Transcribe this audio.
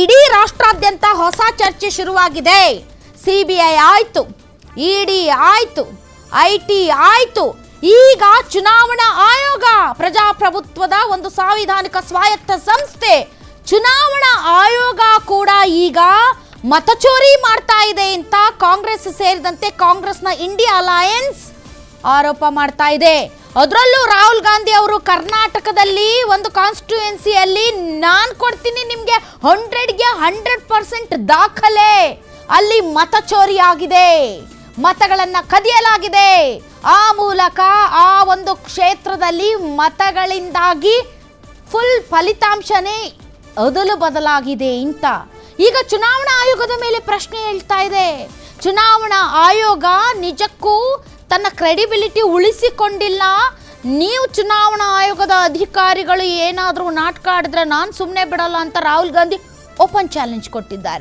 ಇಡೀ ರಾಷ್ಟ್ರಾದ್ಯಂತ ಹೊಸ ಚರ್ಚೆ ಶುರುವಾಗಿದೆ. ಸಿಬಿಐ ಆಯ್ತು, ಇಡಿ ಆಯ್ತು, ಐಟಿ ಆಯ್ತು, ಈಗ ಚುನಾವಣಾ ಆಯೋಗ, ಪ್ರಜಾಪ್ರಭುತ್ವದ ಒಂದು ಸಾಂವಿಧಾನಿಕ ಸ್ವಾಯತ್ತ ಸಂಸ್ಥೆ ಚುನಾವಣಾ ಆಯೋಗ ಕೂಡ ಈಗ ಮತಚೋರಿ ಮಾಡ್ತಾ ಇದೆ ಅಂತ ಕಾಂಗ್ರೆಸ್ ಸೇರಿದಂತೆ ಕಾಂಗ್ರೆಸ್ನ ಇಂಡಿಯಾ ಅಲಯನ್ಸ್ ಆರೋಪ ಮಾಡ್ತಾ ಇದೆ. ಅದರಲ್ಲೂ ರಾಹುಲ್ ಗಾಂಧಿ ಅವರು ಕರ್ನಾಟಕದಲ್ಲಿ ಒಂದು ಕಾನ್ಸ್ಟಿಟ್ಯೂಯೆನ್ಸಿಯಲ್ಲಿ ನಾನು ಕೊಡ್ತೀನಿ ನಿಮಗೆ 100ಗೆ 100% ದಾಖಲೆ, ಅಲ್ಲಿ ಮತಚೋರಿ ಆಗಿದೆ, ಮತಗಳನ್ನು ಕದಿಯಲಾಗಿದೆ, ಆ ಮೂಲಕ ಆ ಒಂದು ಕ್ಷೇತ್ರದಲ್ಲಿ ಮತಗಳಿಂದಾಗಿ ಫುಲ್ ಫಲಿತಾಂಶನೇ ಅದಲು ಬದಲಾಗಿದೆ ಅಂತ ಈಗ ಚುನಾವಣಾ ಆಯೋಗದ ಮೇಲೆ ಪ್ರಶ್ನೆ ಹೇಳ್ತಾ ಇದೆ. ಚುನಾವಣಾ ಆಯೋಗ ನಿಜಕ್ಕೂ ತನ್ನ ಕ್ರೆಡಿಬಿಲಿಟಿ ಉಳಿಸಿಕೊಂಡಿಲ್ಲ. ನೀವು ಚುನಾವಣಾ ಆಯೋಗದ ಅಧಿಕಾರಿಗಳು ಏನಾದರೂ ನಾಟಕ ಆಡಿದ್ರೆ ನಾನು ಸುಮ್ಮನೆ ಬಿಡಲ್ಲ ಅಂತ ರಾಹುಲ್ ಗಾಂಧಿ ಓಪನ್ ಚಾಲೆಂಜ್ ಕೊಟ್ಟಿದ್ದಾರೆ.